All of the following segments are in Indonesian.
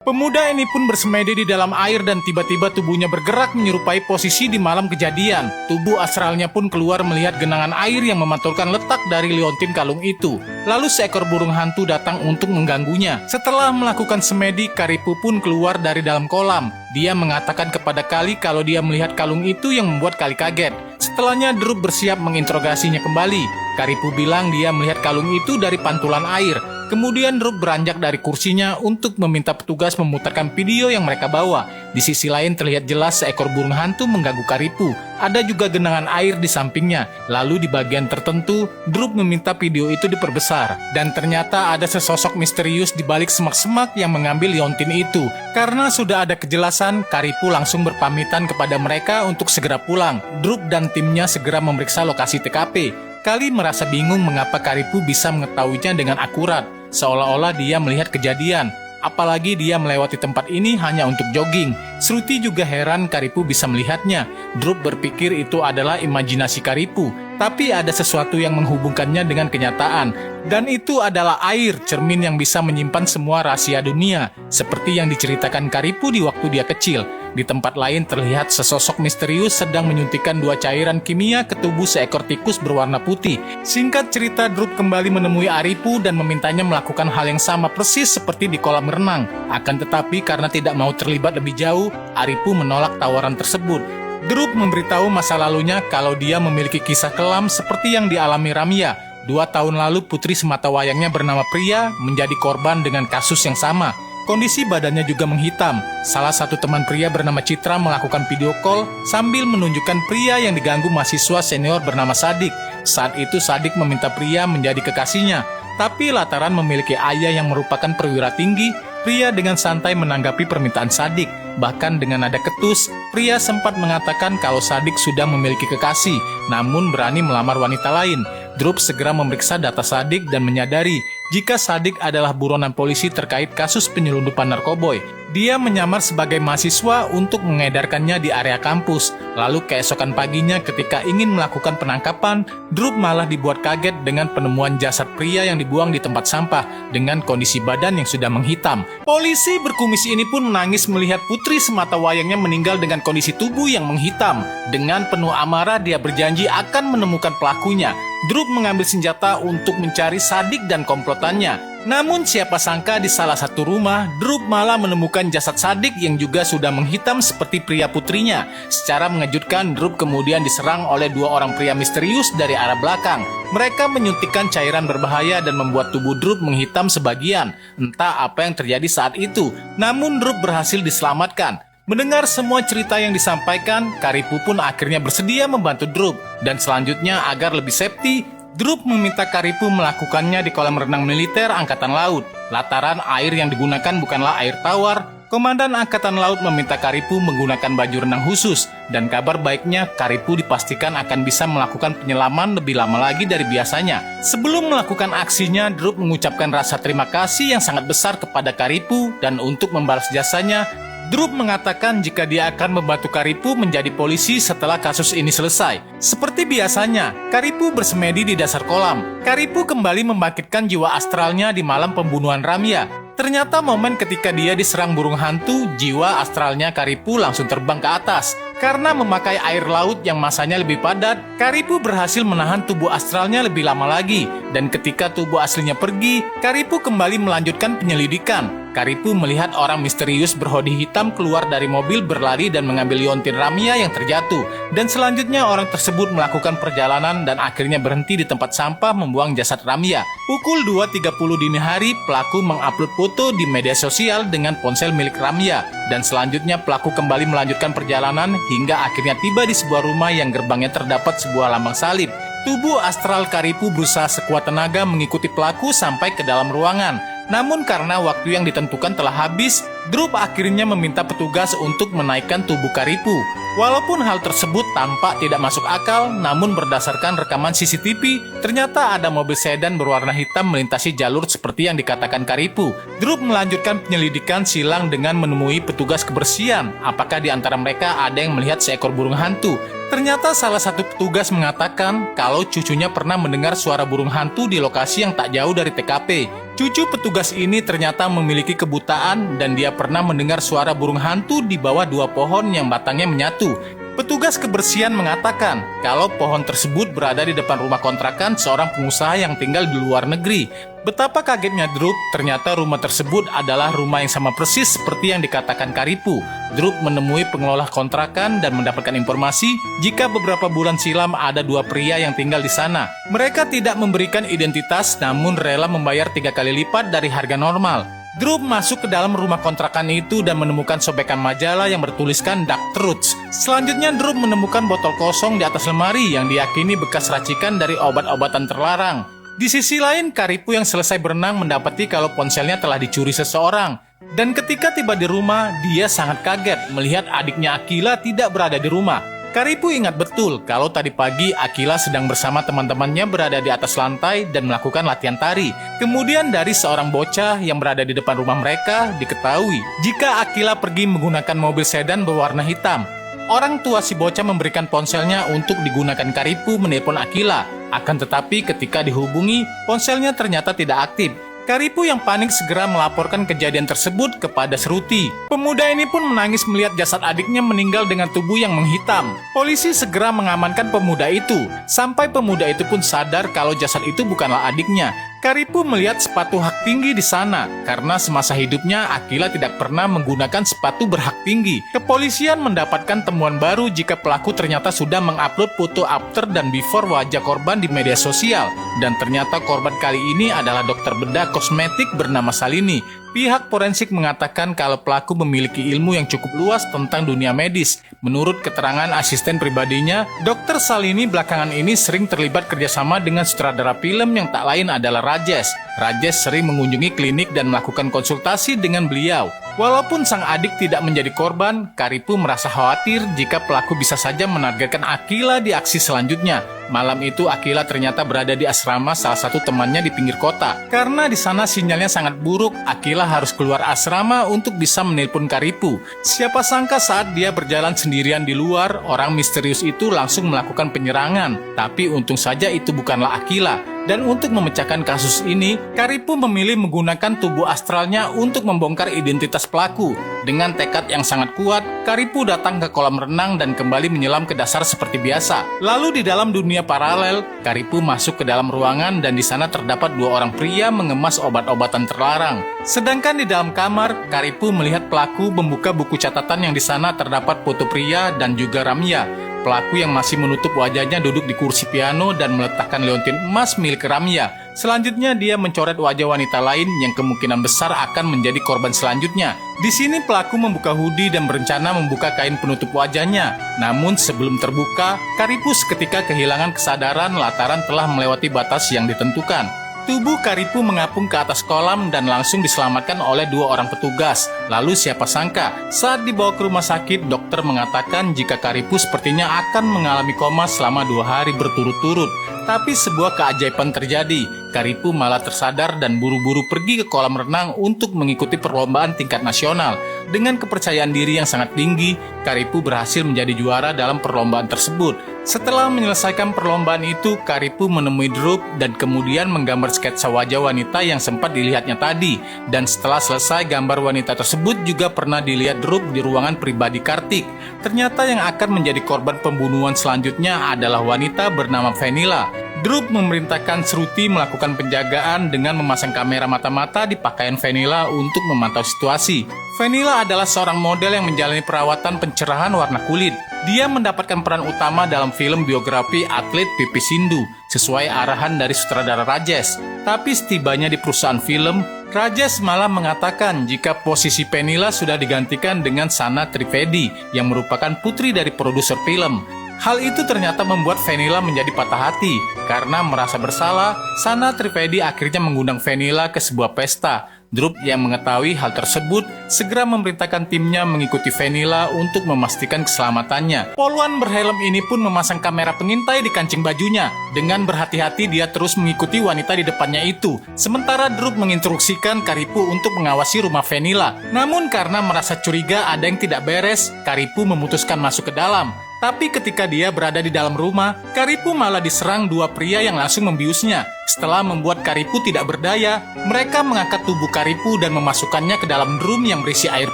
Pemuda ini pun bersemedi di dalam air dan tiba-tiba tubuhnya bergerak menyerupai posisi di malam kejadian. Tubuh astralnya pun keluar melihat genangan air yang memantulkan letak dari liontin kalung itu. Lalu seekor burung hantu datang untuk mengganggunya. Setelah melakukan semedi, Karipu pun keluar dari dalam kolam. Dia mengatakan kepada Kali kalau dia melihat kalung itu yang membuat Kali kaget. Setelahnya Drup bersiap menginterogasinya kembali. Karipu bilang dia melihat kalung itu dari pantulan air. Kemudian Drup beranjak dari kursinya untuk meminta petugas memutarkan video yang mereka bawa. Di sisi lain terlihat jelas seekor burung hantu mengganggu Karipu. Ada juga genangan air di sampingnya. Lalu di bagian tertentu, Drup meminta video itu diperbesar. Dan ternyata ada sesosok misterius di balik semak-semak yang mengambil liontin itu. Karena sudah ada kejelasan, Karipu langsung berpamitan kepada mereka untuk segera pulang. Drup dan timnya segera memeriksa lokasi TKP. Kali merasa bingung mengapa Karipu bisa mengetahuinya dengan akurat. Seolah-olah dia melihat kejadian. Apalagi dia melewati tempat ini hanya untuk jogging. Shruti juga heran Karipu bisa melihatnya. Drup berpikir itu adalah imajinasi Karipu. Tapi ada sesuatu yang menghubungkannya dengan kenyataan. Dan itu adalah air, cermin yang bisa menyimpan semua rahasia dunia. Seperti yang diceritakan Karipu di waktu dia kecil. Di tempat lain terlihat sesosok misterius sedang menyuntikkan 2 cairan kimia ke tubuh seekor tikus berwarna putih. Singkat cerita, Drup kembali menemui Aripu dan memintanya melakukan hal yang sama persis seperti di kolam renang. Akan tetapi karena tidak mau terlibat lebih jauh, Aripu menolak tawaran tersebut. Drup memberitahu masa lalunya kalau dia memiliki kisah kelam seperti yang dialami Ramya. 2 tahun lalu putri sematawayangnya bernama Priya menjadi korban dengan kasus yang sama. Kondisi badannya juga menghitam. Salah satu teman Priya bernama Citra melakukan video call sambil menunjukkan Priya yang diganggu mahasiswa senior bernama Sadik. Saat itu Sadik meminta Priya menjadi kekasihnya. Tapi lantaran memiliki ayah yang merupakan perwira tinggi, Priya dengan santai menanggapi permintaan Sadik. Bahkan dengan nada ketus, Priya sempat mengatakan kalau Sadik sudah memiliki kekasih, namun berani melamar wanita lain. Drup segera memeriksa data Sadik dan menyadari jika Sadik adalah buronan polisi terkait kasus penyelundupan narkoboy. Dia menyamar sebagai mahasiswa untuk mengedarkannya di area kampus. Lalu keesokan paginya ketika ingin melakukan penangkapan, Drup malah dibuat kaget dengan penemuan jasad Priya yang dibuang di tempat sampah dengan kondisi badan yang sudah menghitam. Polisi berkumis ini pun menangis melihat putri sematawayangnya meninggal dengan kondisi tubuh yang menghitam. Dengan penuh amarah dia berjanji akan menemukan pelakunya. Drup mengambil senjata untuk mencari Sadik dan komplotannya. Namun siapa sangka di salah satu rumah, Drup malah menemukan jasad Sadik yang juga sudah menghitam seperti Priya putrinya. Secara mengejutkan, Drup kemudian diserang oleh 2 orang pria misterius dari arah belakang. Mereka menyuntikkan cairan berbahaya dan membuat tubuh Drup menghitam sebagian. Entah apa yang terjadi saat itu, namun Drup berhasil diselamatkan. Mendengar semua cerita yang disampaikan, Karipu pun akhirnya bersedia membantu Drup. Dan selanjutnya agar lebih safety, Drup meminta Karipu melakukannya di kolam renang militer Angkatan Laut. Lantaran air yang digunakan bukanlah air tawar, Komandan Angkatan Laut meminta Karipu menggunakan baju renang khusus. Dan kabar baiknya, Karipu dipastikan akan bisa melakukan penyelaman lebih lama lagi dari biasanya. Sebelum melakukan aksinya, Drup mengucapkan rasa terima kasih yang sangat besar kepada Karipu. Dan untuk membalas jasanya, Drup mengatakan jika dia akan membantu Karipu menjadi polisi setelah kasus ini selesai. Seperti biasanya, Karipu bersemedi di dasar kolam. Karipu kembali membangkitkan jiwa astralnya di malam pembunuhan Ramya. Ternyata momen ketika dia diserang burung hantu, jiwa astralnya Karipu langsung terbang ke atas. Karena memakai air laut yang masanya lebih padat, Karipu berhasil menahan tubuh astralnya lebih lama lagi. Dan ketika tubuh aslinya pergi, Karipu kembali melanjutkan penyelidikan. Karipu melihat orang misterius berhoodie hitam keluar dari mobil berlari dan mengambil liontin Ramya yang terjatuh. Dan selanjutnya orang tersebut melakukan perjalanan dan akhirnya berhenti di tempat sampah membuang jasad Ramya. Pukul 2.30 dini hari, pelaku mengupload foto di media sosial dengan ponsel milik Ramya. Dan selanjutnya pelaku kembali melanjutkan perjalanan hingga akhirnya tiba di sebuah rumah yang gerbangnya terdapat sebuah lambang salib. Tubuh astral Karipu berusaha sekuat tenaga mengikuti pelaku sampai ke dalam ruangan. Namun karena waktu yang ditentukan telah habis, Drup akhirnya meminta petugas untuk menaikkan tubuh Karipu. Walaupun hal tersebut tampak tidak masuk akal, namun berdasarkan rekaman CCTV, ternyata ada mobil sedan berwarna hitam melintasi jalur seperti yang dikatakan Karipu. Drup melanjutkan penyelidikan silang dengan menemui petugas kebersihan. Apakah di antara mereka ada yang melihat seekor burung hantu? Ternyata salah satu petugas mengatakan kalau cucunya pernah mendengar suara burung hantu di lokasi yang tak jauh dari TKP. Cucu petugas ini ternyata memiliki kebutaan dan dia pernah mendengar suara burung hantu di bawah 2 pohon yang batangnya menyatu. Petugas kebersihan mengatakan kalau pohon tersebut berada di depan rumah kontrakan seorang pengusaha yang tinggal di luar negeri. Betapa kagetnya Drup, ternyata rumah tersebut adalah rumah yang sama persis seperti yang dikatakan Karipu. Drup menemui pengelola kontrakan dan mendapatkan informasi jika beberapa bulan silam ada 2 pria yang tinggal di sana. Mereka tidak memberikan identitas namun rela membayar 3 kali lipat dari harga normal. Drup masuk ke dalam rumah kontrakan itu dan menemukan sobekan majalah yang bertuliskan Dark Truths. Selanjutnya Drup menemukan botol kosong di atas lemari yang diyakini bekas racikan dari obat-obatan terlarang. Di sisi lain, Karipu yang selesai berenang mendapati kalau ponselnya telah dicuri seseorang. Dan ketika tiba di rumah, dia sangat kaget melihat adiknya Akila tidak berada di rumah. Karipu ingat betul kalau tadi pagi Akila sedang bersama teman-temannya berada di atas lantai dan melakukan latihan tari. Kemudian dari seorang bocah yang berada di depan rumah mereka diketahui jika Akila pergi menggunakan mobil sedan berwarna hitam. Orang tua si bocah memberikan ponselnya untuk digunakan Karipu menelpon Akila. Akan tetapi ketika dihubungi, ponselnya ternyata tidak aktif. Karipu yang panik segera melaporkan kejadian tersebut kepada Seruti. Pemuda ini pun menangis melihat jasad adiknya meninggal dengan tubuh yang menghitam. Polisi segera mengamankan pemuda itu, sampai pemuda itu pun sadar kalau jasad itu bukanlah adiknya. Karipu melihat sepatu hak tinggi di sana, karena semasa hidupnya Akila tidak pernah menggunakan sepatu berhak tinggi. Kepolisian mendapatkan temuan baru jika pelaku ternyata sudah mengupload foto after dan before wajah korban di media sosial. Dan ternyata korban kali ini adalah dokter bedah kosmetik bernama Salini. Pihak forensik mengatakan kalau pelaku memiliki ilmu yang cukup luas tentang dunia medis. Menurut keterangan asisten pribadinya, Dr. Salini belakangan ini sering terlibat kerjasama dengan sutradara film yang tak lain adalah Rajesh. Rajesh sering mengunjungi klinik dan melakukan konsultasi dengan beliau. Walaupun sang adik tidak menjadi korban, Karipu merasa khawatir jika pelaku bisa saja menargetkan Akila di aksi selanjutnya. Malam itu Akila ternyata berada di asrama salah satu temannya di pinggir kota. Karena di sana sinyalnya sangat buruk, Akila harus keluar asrama untuk bisa menelpon Karipu. Siapa sangka saat dia berjalan sendirian di luar, orang misterius itu langsung melakukan penyerangan. Tapi untung saja itu bukanlah Akila. Dan untuk memecahkan kasus ini, Karipu memilih menggunakan tubuh astralnya untuk membongkar identitas pelaku. Dengan tekad yang sangat kuat, Karipu datang ke kolam renang dan kembali menyelam ke dasar seperti biasa. Lalu di dalam dunia paralel, Karipu masuk ke dalam ruangan dan di sana terdapat 2 orang pria mengemas obat-obatan terlarang. Sedangkan di dalam kamar, Karipu melihat pelaku membuka buku catatan yang di sana terdapat foto pria dan juga Ramya. Pelaku yang masih menutup wajahnya duduk di kursi piano dan meletakkan leontin emas milik Ramya. Selanjutnya dia mencoret wajah wanita lain yang kemungkinan besar akan menjadi korban selanjutnya. Di sini pelaku membuka hoodie dan berencana membuka kain penutup wajahnya. Namun sebelum terbuka, Karipu seketika kehilangan kesadaran lantaran telah melewati batas yang ditentukan. Tubuh Karipu mengapung ke atas kolam dan langsung diselamatkan oleh 2 orang petugas. Lalu siapa sangka, saat dibawa ke rumah sakit, dokter mengatakan jika Karipu sepertinya akan mengalami koma selama 2 hari berturut-turut. Tapi sebuah keajaiban terjadi. Karipu malah tersadar dan buru-buru pergi ke kolam renang untuk mengikuti perlombaan tingkat nasional. Dengan kepercayaan diri yang sangat tinggi, Karipu berhasil menjadi juara dalam perlombaan tersebut. Setelah menyelesaikan perlombaan itu, Karipu menemui Drup dan kemudian menggambar sketsa wajah wanita yang sempat dilihatnya tadi. Dan setelah selesai, gambar wanita tersebut juga pernah dilihat Drup di ruangan pribadi Kartik. Ternyata yang akan menjadi korban pembunuhan selanjutnya adalah wanita bernama Vanilla. Drup memerintahkan Seruti melakukan penjagaan dengan memasang kamera mata-mata di pakaian Vanilla untuk memantau situasi. Vanilla adalah seorang model yang menjalani perawatan pencerahan warna kulit. Dia mendapatkan peran utama dalam film biografi atlet Pipi Sindu sesuai arahan dari sutradara Rajesh. Tapi setibanya di perusahaan film, Rajesh malah mengatakan jika posisi Vanilla sudah digantikan dengan Sana Trivedi yang merupakan putri dari produser film. Hal itu ternyata membuat Vanilla menjadi patah hati. Karena merasa bersalah, Sana Trivedi akhirnya mengundang Vanilla ke sebuah pesta. Drup yang mengetahui hal tersebut segera memerintahkan timnya mengikuti Vanilla untuk memastikan keselamatannya. Poluan berhelm ini pun memasang kamera pengintai di kancing bajunya. Dengan berhati-hati dia terus mengikuti wanita di depannya itu. Sementara Drup menginstruksikan Karipu untuk mengawasi rumah Vanilla. Namun karena merasa curiga ada yang tidak beres, Karipu memutuskan masuk ke dalam. Tapi ketika dia berada di dalam rumah, Karipu malah diserang dua pria yang langsung membiusnya. Setelah membuat Karipu tidak berdaya, mereka mengangkat tubuh Karipu dan memasukkannya ke dalam drum yang berisi air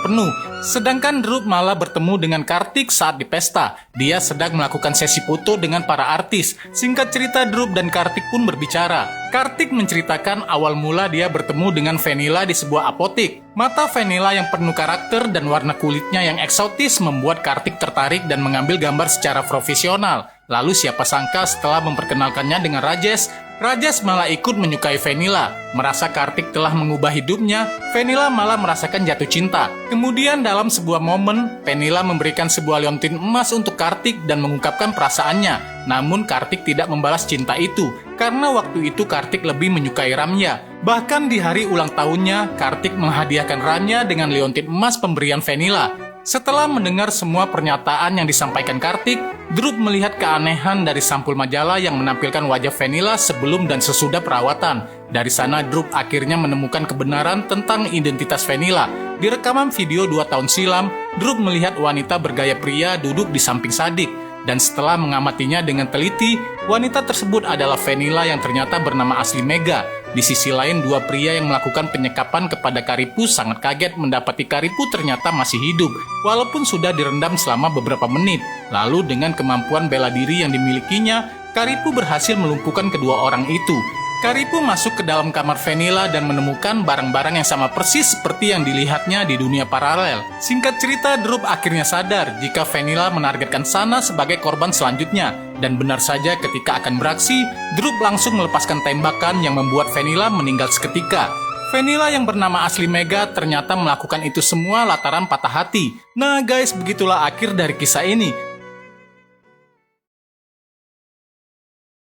penuh. Sedangkan Drup malah bertemu dengan Kartik saat di pesta. Dia sedang melakukan sesi foto dengan para artis. Singkat cerita, Drup dan Kartik pun berbicara. Kartik menceritakan awal mula dia bertemu dengan Vanilla di sebuah apotik. Mata Vanilla yang penuh karakter dan warna kulitnya yang eksotis membuat Kartik tertarik dan mengambil gambar secara profesional. Lalu siapa sangka setelah memperkenalkannya dengan Rajesh, Rajesh malah ikut menyukai Vanilla. Merasa Kartik telah mengubah hidupnya, Vanilla malah merasakan jatuh cinta. Kemudian dalam sebuah momen, Vanilla memberikan sebuah liontin emas untuk Kartik dan mengungkapkan perasaannya. Namun Kartik tidak membalas cinta itu, karena waktu itu Kartik lebih menyukai Ramya. Bahkan di hari ulang tahunnya, Kartik menghadiahkan Ramya dengan liontin emas pemberian Vanilla. Setelah mendengar semua pernyataan yang disampaikan Kartik, Drup melihat keanehan dari sampul majalah yang menampilkan wajah Vanilla sebelum dan sesudah perawatan. Dari sana Drup akhirnya menemukan kebenaran tentang identitas Vanilla. Di rekaman video 2 tahun silam, Drup melihat wanita bergaya pria duduk di samping Sadik. Dan setelah mengamatinya dengan teliti, wanita tersebut adalah Vanilla yang ternyata bernama asli Mega. Di sisi lain, dua pria yang melakukan penyekapan kepada Karipu sangat kaget mendapati Karipu ternyata masih hidup, walaupun sudah direndam selama beberapa menit. Lalu dengan kemampuan bela diri yang dimilikinya, Karipu berhasil melumpuhkan kedua orang itu. Karipu masuk ke dalam kamar Vanilla dan menemukan barang-barang yang sama persis seperti yang dilihatnya di dunia paralel. Singkat cerita, Drup akhirnya sadar jika Vanilla menargetkan Sana sebagai korban selanjutnya. Dan benar saja ketika akan beraksi, Drup langsung melepaskan tembakan yang membuat Vanilla meninggal seketika. Vanilla yang bernama asli Mega ternyata melakukan itu semua lantaran patah hati. Nah guys, begitulah akhir dari kisah ini.